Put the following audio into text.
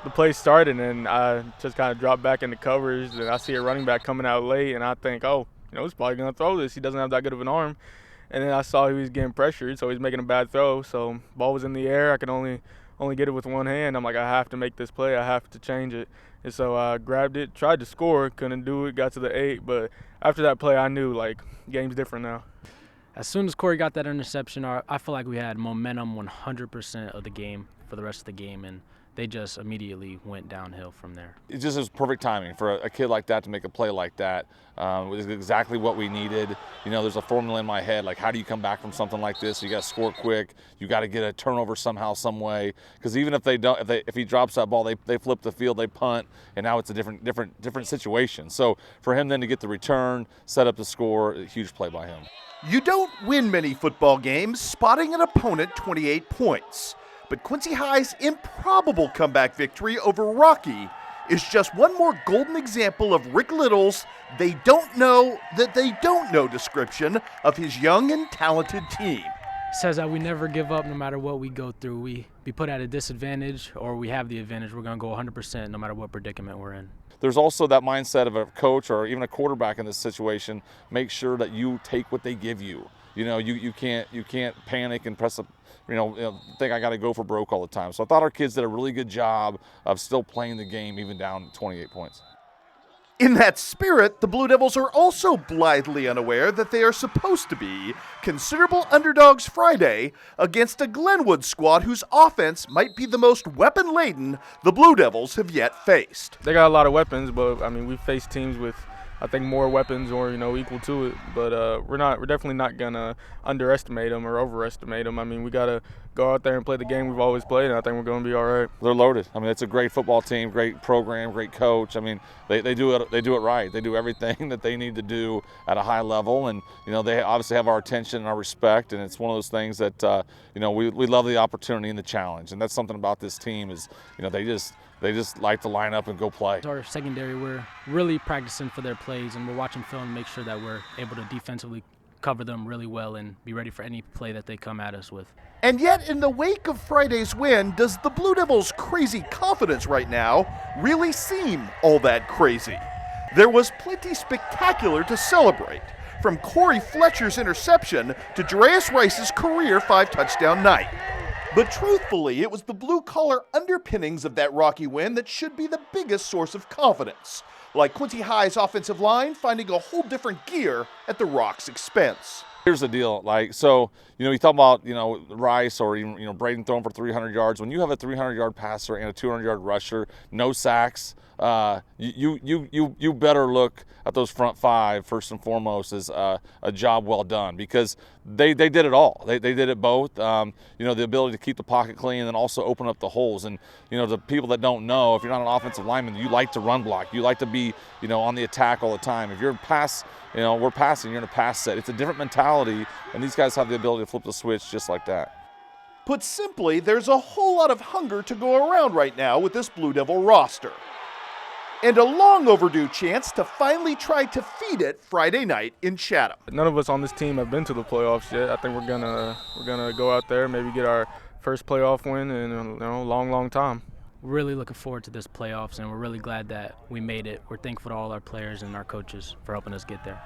the play started, and I just kind of dropped back into coverage, and I see a running back coming out late, and I think, oh, he's probably going to throw this. He doesn't have that good of an arm. And then I saw he was getting pressured, so he's making a bad throw. So ball was in the air. I could only get it with one hand. I'm like, I have to make this play. I have to change it. And so I grabbed it, tried to score, couldn't do it, got to the 8. But after that play, I knew, game's different now. As soon as Corey got that interception, I feel like we had momentum 100% of the game for the rest of the game, and they just immediately went downhill from there. It just was perfect timing for a kid like that to make a play like that. It was exactly what we needed. There's a formula in my head, like how do you come back from something like this? You got to score quick. You got to get a turnover somehow, some way. Because even if if he drops that ball, they flip the field, they punt, and now it's a different situation. So for him then to get the return, set up the score, a huge play by him. You don't win many football games spotting an opponent 28 points. But Quincy High's improbable comeback victory over Rocky is just one more golden example of Rick Little's they don't know that they don't know description of his young and talented team. Says that we never give up no matter what we go through. We be put at a disadvantage or we have the advantage. We're going to go 100% no matter what predicament we're in. There's also that mindset of a coach or even a quarterback in this situation. Make sure that you take what they give you. You can't panic and press think I got to go for broke all the time. So I thought our kids did a really good job of still playing the game even down 28 points. In that spirit, the Blue Devils are also blithely unaware that they are supposed to be considerable underdogs Friday against a Glenwood squad whose offense might be the most weapon-laden the Blue Devils have yet faced. They got a lot of weapons, but we've faced teams with, I think, more weapons or equal to it. But we're definitely not gonna underestimate them or overestimate them. We gotta go out there and play the game we've always played, and I think we're gonna be all right. They're loaded. It's a great football team, great program, great coach. They do it right. They do everything that they need to do at a high level, and they obviously have our attention and our respect. And it's one of those things that we love the opportunity and the challenge, and that's something about this team is they just like to line up and go play. Our secondary, we're really practicing for their plays, and we're watching film to make sure that we're able to defensively cover them really well and be ready for any play that they come at us with. And yet, in the wake of Friday's win, does the Blue Devils' crazy confidence right now really seem all that crazy? There was plenty spectacular to celebrate, from Corey Fletcher's interception to Dreas Rice's career 5-touchdown night. But truthfully, it was the blue-collar underpinnings of that Rocky win that should be the biggest source of confidence, like Quincy High's offensive line finding a whole different gear at the Rock's expense. Here's the deal, you talk about, Rice or even, Braden throwing for 300 yards. When you have a 300-yard passer and a 200-yard rusher, no sacks, you better look at those front five first and foremost as a job well done, because they did it all. They did it both. The ability to keep the pocket clean and then also open up the holes. And the people that don't know, if you're not an offensive lineman, you like to run block. You like to be on the attack all the time. If you're we're passing, you're in a pass set. It's a different mentality, and these guys have the ability to flip the switch just like that. Put simply, there's a whole lot of hunger to go around right now with this Blue Devil roster. And a long overdue chance to finally try to feed it Friday night in Chatham. None of us on this team have been to the playoffs yet. I think we're gonna go out there, maybe get our first playoff win in a long time. We're really looking forward to this playoffs, and we're really glad that we made it. We're thankful to all our players and our coaches for helping us get there.